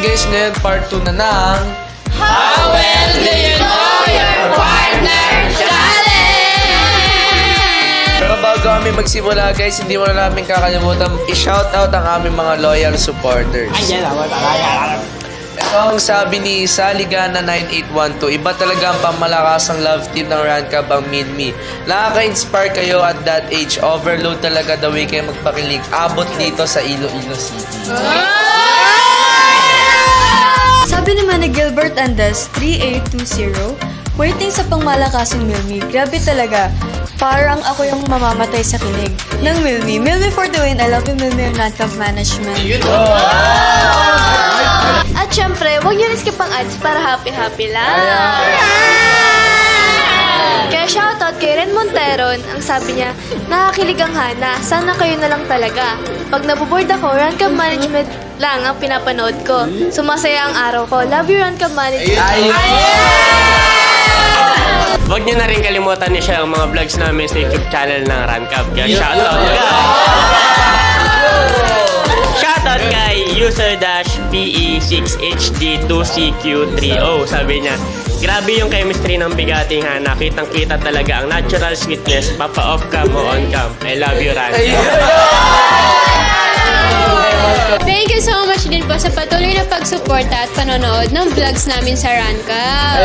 guys, ngayon part 2 na ng How well do you know your partner challenge? Pero bago kami magsimula guys, hindi mo na namin kakalimutan i-shoutout ang aming mga loyal supporters. Ito ang sabi ni Saligana 9812, iba talaga ang pamalakasang love team ng Rancab ang Minmi. Nakaka-inspire kayo at that age, overload talaga the way kayo magpakilig. Abot dito sa Iloilo City. Sabi naman ni Gilbert Andes, 3820, waiting sa pangmalakasang Milmi. Grabe talaga. Parang ako yung mamamatay sa kilig ng Milmi. Milmi for the win. I love you, Milmi, and Rancab Management. At syempre, huwag nyo skip ang ads para happy-happy lang. Kaya shoutout kay Ren Monteron, ang sabi niya, nakakilig ang Hana, sana kayo na lang talaga. Pag nabuboard ako, Rancab Management lang ang pinapanood ko. Sumasaya ang araw ko. Love you, Rancab Management. Huwag niyo na rin kalimutan niyo siya ang mga vlogs namin sa YouTube channel ng Rancab. Kaya shoutout Shoutout kay user-PE6HD2CQ30. Sabi niya, grabe yung chemistry ng bigating Hana. Kitang-kita talaga ang natural sweetness. Papa-off cam o on-cam. I love you, Rancab. Thank you so much din po sa patuloy na pagsuporta at panonood ng vlogs namin sa Rancab.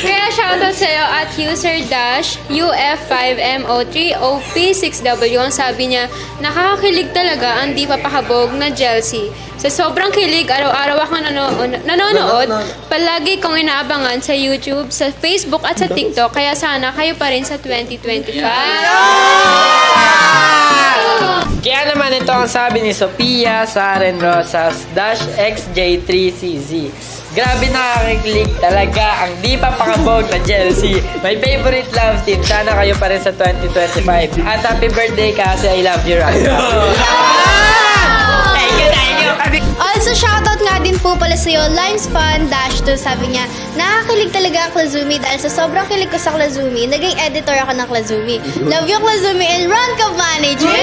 Kaya shoutout sa iyo at user-UF5MO3OP6W. Ang sabi niya, nakakakilig talaga ang di papakabog na Chelsea. Sa sobrang kilig, araw-araw ako nanonood. Palagi kong inaabangan sa YouTube, sa Facebook at sa TikTok. Kaya sana kayo pa rin sa 2025. Kaya naman ito ang sabi ni Sophia Saren Rosas -XJ3CZ. Grabe nakakilig talaga ang di papakabog na Chelsea. My favorite love team. Sana kayo pa rin sa 2025. At happy birthday kasi I love you, Rancab. Thank you. Also, shoutout nga din po pala sa'yo, Linesfan-2. Sabi niya, nakakilig talaga ang Klazumi dahil sa sobrang kilig ko sa Klazumi, naging editor ako ng Klazumi. Love you, Klazumi, and Rancab Management!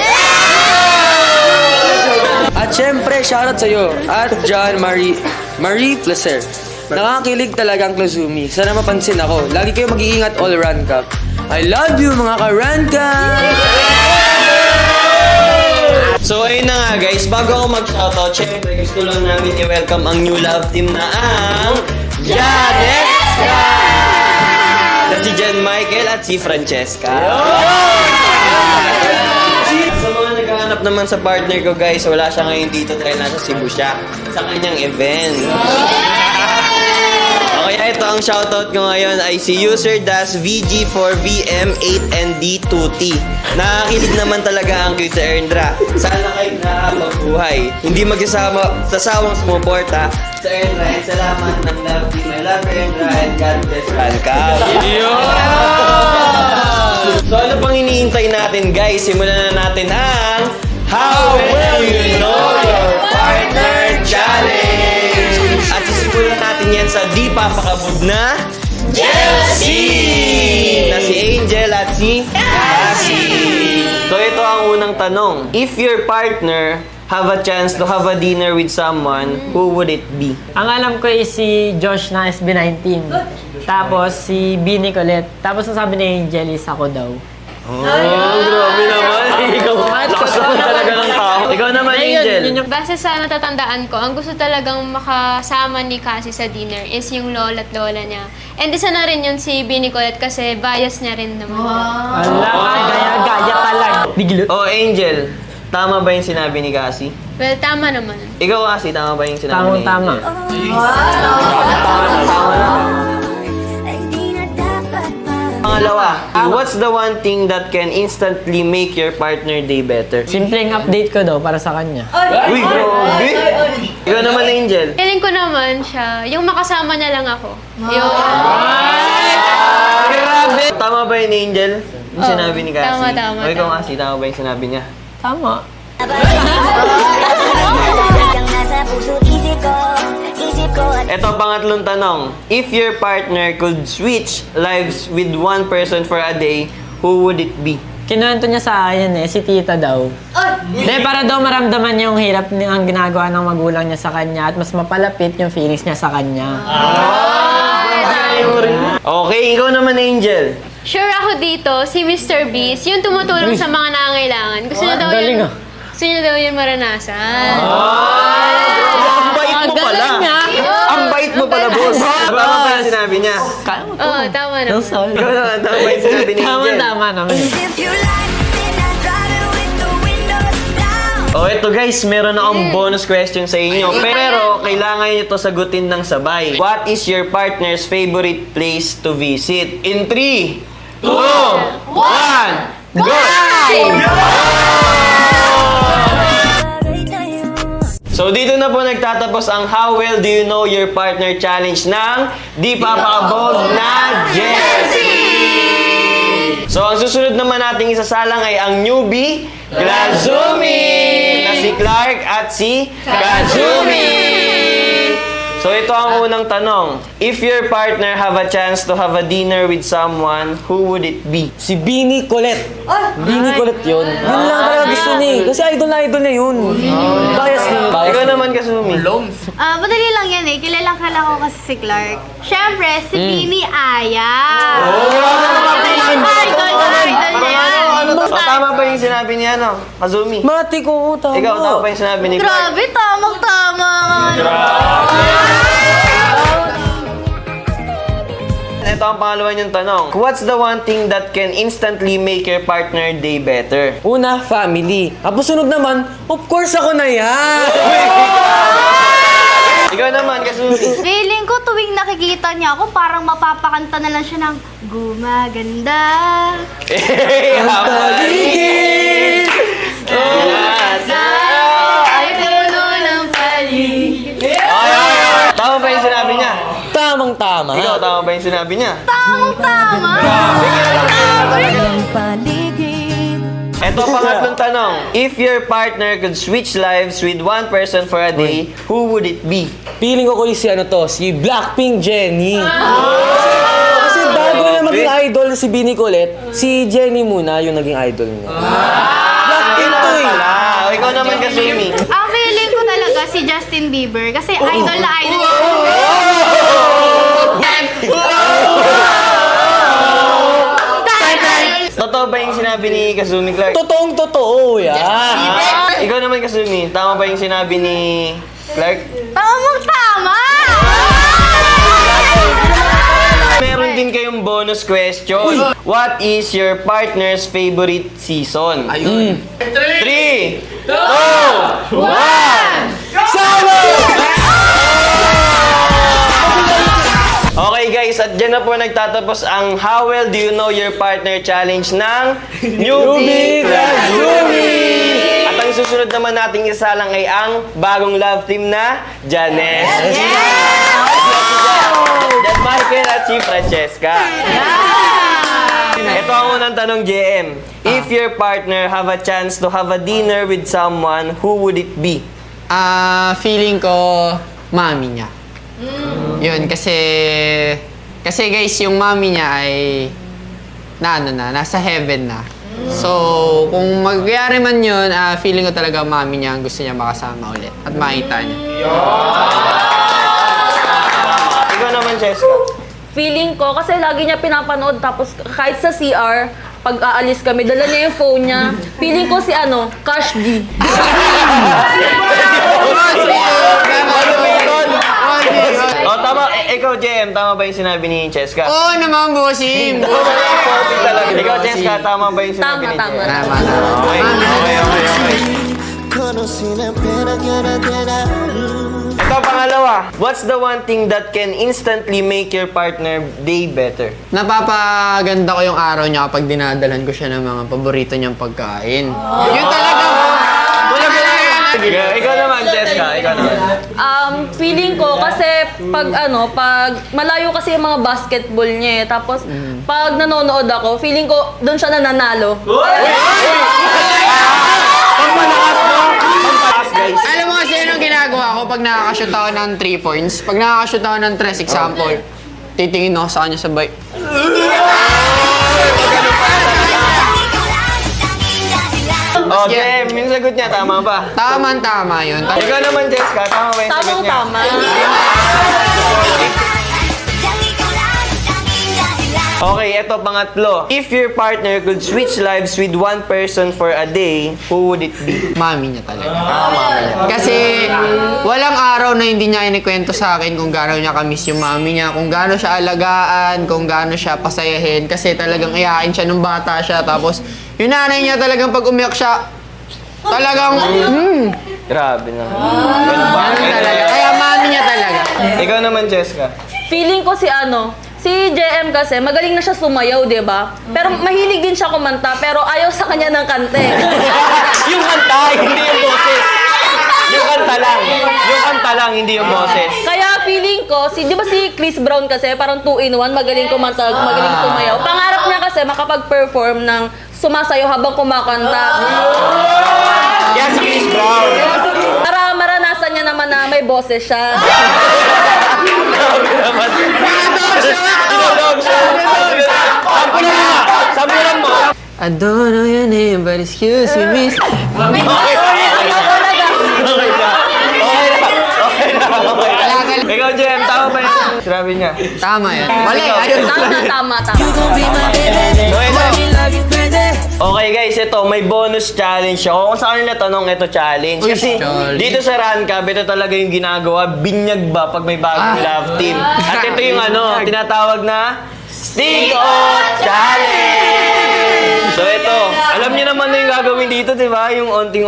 At syempre, shoutout sa'yo at John Marie Placer. Nakakilig talagang Klazumi. Sana mapansin ako. Lagi kayo mag-iingat all Rancab. I love you mga ka-Rancab! So ayun na nga guys, bago ako mag-shoutout, syempre gusto lang namin i-welcome ang new love team na ang Janeska! Na si Jan Michael at si Francesca. Sa mga naghahanap naman sa partner ko guys, wala siya ngayon dito dahil nasa Cebu siya sa kanyang event. Kaya ito ang shoutout ko ngayon ay si user-VG4VM8ND2T. Nakakilig naman talaga ang Kuya Erndra. Sana kayo nakapagbuhay. Hindi sasawang sumuporta sa Erndra. And salamat ng love team. I love Erndra and God bless Rancab. So ano pang iniintay natin guys? Simulan na natin ang How Well You Know Your Partner Challenge! At sisimulan natin yan sa di papakabog na Chelsea! Na si Angel at si Cassie. So ito ang unang tanong. If your partner have a chance to have a dinner with someone, who would it be? Ang alam ko is si Josh na SB19. Tapos si B. Nicolette. Tapos ang sabi ni Angel is ako daw. Oh, grabe naman. Ikaw, lakas naman talaga ng tao. Ikaw naman, Angel. Base sa natatandaan ko, ang gusto talagang makasama ni Cassie sa dinner is yung lola at lola niya. And isa na rin yun si B. Nicolette kasi bias niya rin naman. Ala, gaya-gaya talaga. Biglo. Oh, Angel. Tama ba yung sinabi ni Cassie? Well, tama naman. Ikaw, Cassie, tama ba yung sinabi ni Angel? Tama. Pangalawa, what's the one thing that can instantly make your partner day better? Simpleng update ko daw para sa kanya. Uy, grabe! Ikaw naman, Angel. Feeling ko naman siya, yung makasama niya lang ako. Yung... Grabe! Tama ba yun, Angel? Yung sinabi ni Cassie? Tama. O ikaw, Cassie, tama ba yung sinabi niya? Tama. Ito, pangatlong tanong. If your partner could switch lives with one person for a day, who would it be? Kinuwento niya sa akin si tita daw. Hindi, para daw maramdaman niya yung hirap ang ginagawa ng magulang niya sa kanya at mas mapalapit yung feelings niya sa kanya. Okay, ikaw naman, Angel. Sure ako dito, si Mr. Beast, yung tumutulong sa mga nangangailangan. Gusto niya daw galing, yun. Gusto niya daw yun maranasan. Ang bait mo pala. Ang bait mo pala, boss. Tama ba yung sinabi niya? Oo, tama na. Ikaw naman, tama ba yung sinabi ni Angel? Tama naman. Oh, ito guys, meron akong bonus question sa inyo. Pero kailangan nyo ito sagutin ng sabay. What is your partner's favorite place to visit? In 3, 2, 1, go! So dito na po nagtatapos ang How Well Do You Know Your Partner Challenge ng Di Papakabog na Jersey! So ang susunod naman nating isasalang ay ang newbie, Glazumi! Na si Clark at si Kazumi! So ito ang unang tanong. If your partner have a chance to have a dinner with someone, who would it be? Si Bini Colette. Bini Colette yun. Yun lang talaga gusto niya eh. Kasi idol na yun. Bias niya. Ikaw naman, Kazumi. Madali lang yan eh. Kilalang ko kasi si Clark. Siyempre, si Bini Aya. Idol niya yan. O, tama ba yung sinabi niya, no? Kazumi. Mati ko, tama. Ikaw, tama ba yung sinabi ni Clark? Grabe, tamang-tama. Ito ang pangalawa niyong tanong. What's the one thing that can instantly make your partner day better? Una, family. Tapos sunod naman, of course ako na yan. Ikaw naman, Kazumi. Feeling ko tuwing nakikita niya ako, parang mapapakanta na lang siya ng gumaganda. Paligid! Ay puno ng paligid. Tama ba yung sinabi niya? Tamang-tama. Ikaw, tama ba yung sinabi niya? Tamang-tama. Ito ang pangatlong tanong. If your partner could switch lives with one person for a day, who would it be? Feeling ko si Blackpink Jennie. Kasi bago na maging idol si Bini Colette, si Jennie muna yung naging idol niya. Blackpink to eh. O, ikaw naman, Kazumi. Ang feeling ko talaga si Justin Bieber kasi idol na idol niya. Totoo ba yung sinabi ni Kazumi, Clark? Totoong totoo yan. Ikaw naman, Kazumi. Tama ba yung sinabi ni Clark? Tamang-tama. Meron din kayong bonus question. What is your partner's favorite season? Ayun. 3, 2, 1, Okay guys, at dyan na po nagtatapos ang How Well Do You Know Your Partner Challenge ng Newbie Glazumi! At ang susunod naman nating isalang ay ang bagong love team na Janes. Jan Michael at si Francesca. Ito ang unang tanong, JM. If your partner have a chance to have a dinner with someone, who would it be? Feeling ko, mami niya. Yun, kasi guys, yung mami niya ay nasa heaven na. So, kung magyari man yun, feeling ko talaga mami niya ang gusto niya makasama ulit at makita niya. Ikaw naman, Jessica. Feeling ko, kasi lagi niya pinapanood, tapos kahit sa CR, pag aalis kami, dala niya yung phone niya. Feeling ko si Cash G. O, tama. Ikaw, JM, tama ba yung sinabi ni Jessica? Oo naman, bossing! Ikaw, Jessica, tama ba yung sinabi ni Tama. JM? Tama. Okay. Ito ang pangalawa. What's the one thing that can instantly make your partner day better? Napapaganda ko yung araw niya kapag dinadalan ko siya ng mga paborito niyang pagkain. Yun talaga! Ikaw naman, Jessica. Ikaw naman. Feeling ko kasi pag malayo kasi yung mga basketball niya eh. Tapos pag nanonood ako, feeling ko doon siya nananalo. Alam mo kasi anong ginagawa ko pag nakakashoot ako ng 3 points? Pag nakakashoot ako ng 3, example, titingin ako sa kanya sabay. sagot niya? Tama ba? Tama yun. Ikaw naman, Jessica. Tama ba yung sagot niya? Okay, eto pangatlo. If your partner could switch lives with one person for a day, who would it be? Mami niya talaga. Kasi walang araw na hindi niya inikwento sa akin kung gaano niya kamiss yung mami niya, kung gaano siya alagaan, kung gaano siya pasayahin. Kasi talagang iyakin siya nung bata siya. Tapos yung nanay niya talagang pag umiyak siya, talagang, Grabe na. Ganun talaga. Kaya mami niya talaga. Ikaw naman, Jessica. Feeling ko si JM kasi magaling na siya sumayaw, 'di ba? Pero mahilig din siya kumanta, pero ayaw sa kanya ng kante. Yung kanta, hindi yung boses. Yung kanta lang, hindi yung boses. Kaya feeling ko, 'di ba si Chris Brown kasi parang 2-in-1, magaling kumanta, magaling sumayaw. Pangarap niya kasi makapag-perform ng sumasayaw habang kumakanta. Yes, Chris Brown. Para maranasan niya naman na may boses siya. Sampulan mo. I don't know your name, but excuse me, miss. Ikaw, Jem, tama ba yun? Sinabi niya. Tama yan. Mali, ayun. Tama. Okay guys, ito, may bonus challenge ako. Kung sa kanila tanong, ito challenge. Uy, Kasi challenge. dito sa Run Cup, ito talaga yung ginagawa. Binyag ba pag may bagong love team? At ito yung tinatawag na Stick o Challenge! So ito, alam niyo naman na yung gagawin dito, di ba? Yung onting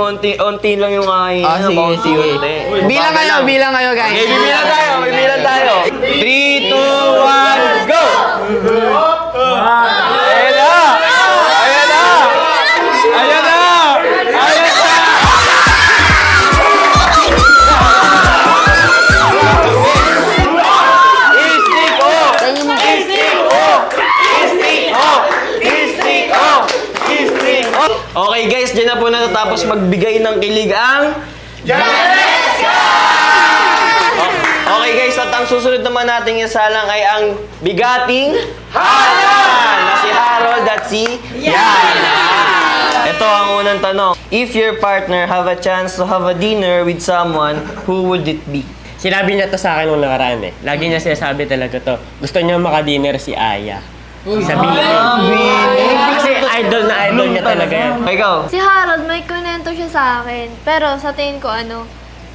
lang yung kain. Sige. Bilang kayo, guys. Okay, bibilang tayo. 3, 2, 1, go! Ayan na! Okay guys, dyan na po natatapos magbigay ng kilig ang Okay guys, at ang susunod naman nating isalang ay ang bigating Haran na si Harold at si Yana. Ito ang unang tanong. If your partner have a chance to have a dinner with someone, who would it be? Sinabi niya to sa akin nung nakaraan eh. Lagi niya sinasabi talaga to. Gusto niya makadinner si Aya. Sabihin. Kasi idol niya talaga yan. Ikaw? Si Harold, may kunento siya sa akin. Pero sa tingin ko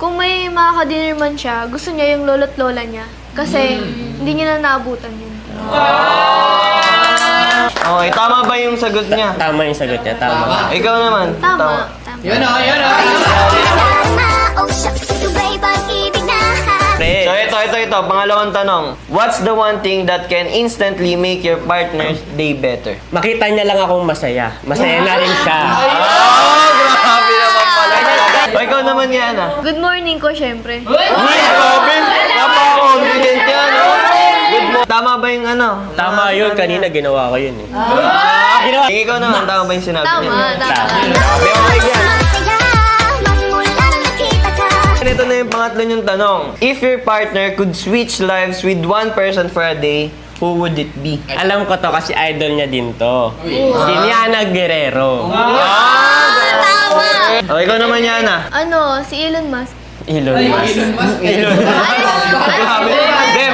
kung may makaka-dinner man siya, gusto niya yung lolo't lola niya. Kasi hindi niya na naabutan yun. Okay, tama ba yung sagot niya? Tama yung sagot niya, tama. Ikaw naman? Tama. Yun o. So ito, pangalawang tanong. What's the one thing that can instantly make your partner's day better? Makita niya lang akong masaya. Masaya na rin siya. Grabe naman pala. O ikaw naman yan Good morning ko, syempre. Grabe! Napaka-confident yan, Good mo. Tama ba yung Tama yun, kanina ginawa ko yun eh. Ikaw naman, tama ba yung sinabi niya? Tama. Grabe, okay yan. Ito na yung pangatlo niyong tanong. If your partner could switch lives with one person for a day, who would it be? Alam ko to kasi idol niya din to. Si Yana Guerrero. O, ikaw naman yan Si Elon Musk. Elon Musk. Grabe. Hindi,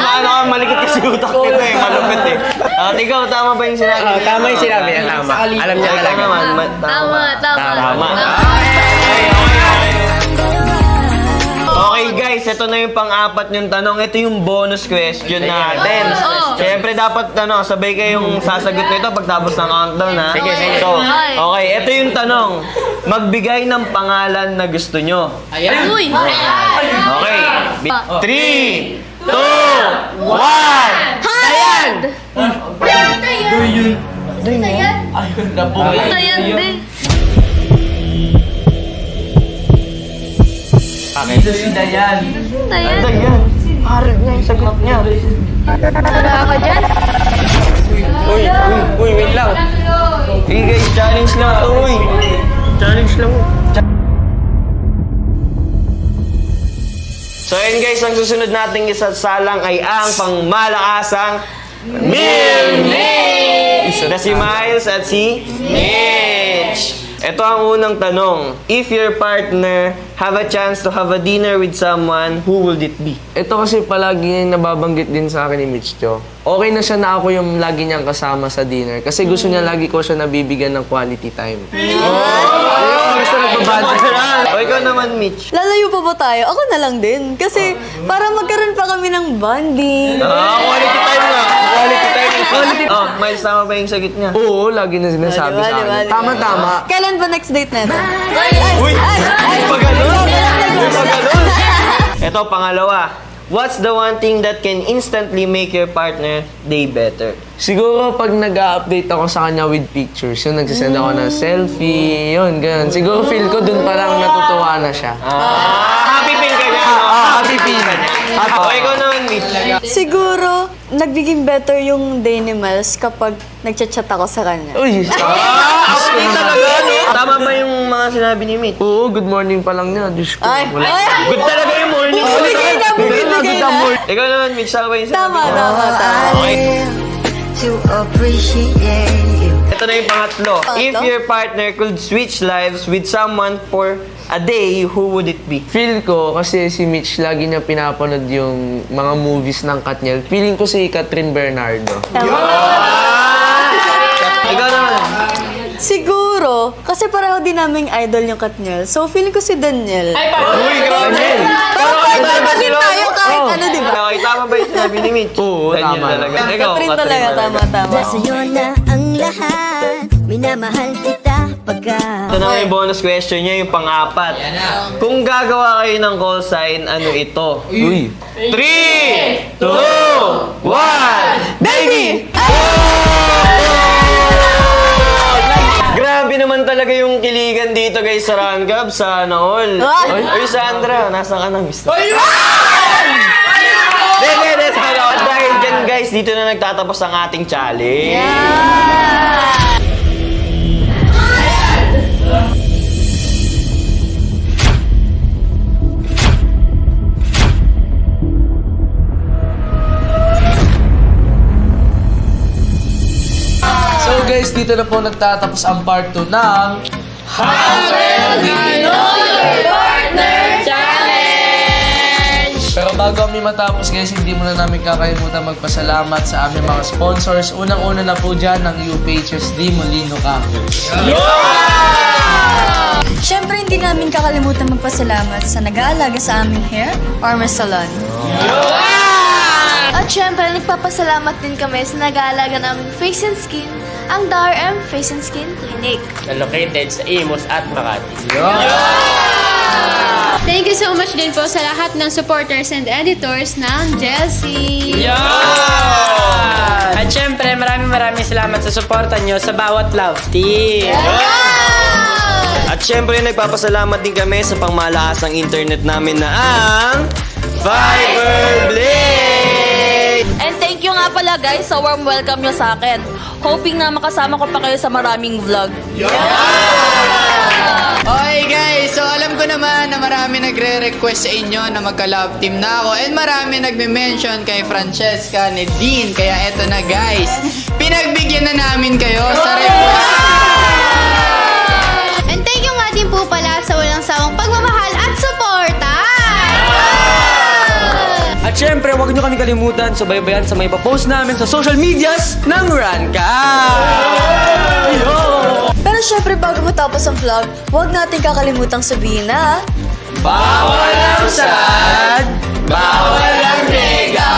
malikot kasi utak nito malupit At ikaw, tama ba yung sinabi? Tama yung sinabi niya, tama. Alam niya Ikaw talaga. naman, Tama. Tama. Okay guys, ito na yung pang-apat yung tanong. Ito yung bonus question natin. Siyempre dapat sabay kayong sasagot nito pagtapos ng countdown Sige. So, okay, ito yung tanong. Magbigay ng pangalan na gusto nyo. Uy! Okay. 3, 2, 1. Dayan! Dayan din. Dayan. Ayan. Harold na yung sagot niya. Wala ka dyan? Uy, wait lang. Hey guys, challenge lang ito, Challenge lang. So ayun guys, ang susunod nating isasalang ay ang pangmalakasang Milmi! Na si Miles at si Mitch. Ito ang unang tanong. If your partner have a chance to have a dinner with someone, who would it be? Ito kasi palagi nababanggit din sa akin ni Mitch Cho. Okay na siya na ako yung lagi niyang kasama sa dinner. Kasi gusto niya lagi ko siya nabibigyan ng quality time. Gusto nagbabanding. O ikaw naman, Mitch. Lalayo pa ba tayo? Ako na lang din. Kasi para magkaroon pa kami ng bonding. Quality time nga. Quality time. Oh, Miles, tama ba yung sagot niya? Oo, lagi na sinasabi sa akin. Tama-tama. Kailan ba next date natin? Uy! Pagano'n! Ito, pangalawa. What's the one thing that can instantly make your partner day better? Siguro pag nag-update ako sa kanya with pictures, yun, nagsisend ako ng selfie, yun, ganun. Siguro feel ko dun parang natutuwa na siya. Happy feel ka niya, no? Happy feel. O, ikaw naman, Mitch. Siguro, nagbiging better yung day ni Miles kapag nagchat-chat ako sa kanya. Uy, Hindi talaga, no? Tama ba yung mga sinabi ni Mitch? oo, good morning pa lang niya. Diyos ko. Ay! Good talaga yung morning. Bigay na, bigay na. Ikaw naman, Mitch. Tama ba yung sinabi? Tama. Okay. To appreciate you. Ito na yung pangatlo. If your partner could switch lives with someone for a day, who would it be? Feel ko, kasi si Mitch lagi niya pinapanood yung mga movies ng Katniel. Feeling ko si Catherine Bernardo. Ikaw naman. Siguro, kasi pareho din naming idol yung Katniel. So, feeling ko si Daniel. Uy, grabe. Pero pa din tayo kahit ano, di ba? Okay, tama ba yung sinabi ni Mitch? Oo, Daniel tama. talaga. Ikaw, Catherine talaga, tama. Sa'yo na ang lahat. Minamahal kita pagka. Ito na yung bonus question niya, yung pang-apat. Kung gagawa kayo ng call sign, ano ito? Uy. 3, 2, 1, baby! Grabe naman talaga yung kiligan dito guys sa Run Club. Sana all. Ay, Sandra, nasaan ka na, mister? Hindi, sana all. Dahil dyan guys, dito na nagtatapos ang ating challenge. So guys, dito na po nagtatapos ang part 2 ng Pero bago kami matapos guys, hindi muna namin kakalimutan magpasalamat sa aming mga sponsors. Unang-una na po dyan ng UPHSD Molino Campus. Siyempre, hindi namin kakalimutan magpasalamat sa nag-aalaga sa aming hair or salon. At syempre, nagpapasalamat din kami sa nag-aalaga ng face and skin, ang DRM Face and Skin Clinic. Na located sa Imus at Makati. Thank you so much din po sa lahat ng supporters and editors ng Jelsie. At syempre, maraming salamat sa suporta nyo sa bawat love team. At syempre, nagpapasalamat din kami sa pangmalakasang internet namin na ang Fiberblade! And thank you nga pala guys sa warm welcome nyo sa akin. Hoping na makasama ko pa kayo sa maraming vlog. Okay guys, so alam ko naman na marami nagre-request sa inyo na magka-love team na ako and marami nagme-mention kay Francesca, ni Dean. Kaya eto na guys, pinagbigyan na namin kayo sa request. And thank you nga din po pala sa walang sawang pagmamahal at suporta! At syempre, huwag nyo kami kalimutan subaybayan sa may papost namin sa social medias ng Ranka! Pero syempre, bago matapos ang vlog, huwag natin kakalimutang sabihin na Bawal ang sad, bawal ang nega,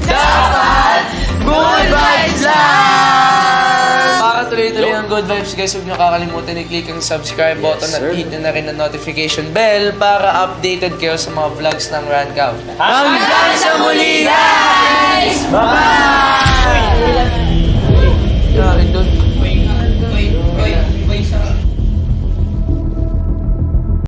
dapat good vibes lang! Para tuloy-tuloy ang good vibes guys, huwag nyo kakalimutan i-click ang subscribe button at hit nyo na rin ang notification bell para updated kayo sa mga vlogs ng Rancav. Hanggang sa muli guys! Bye-bye!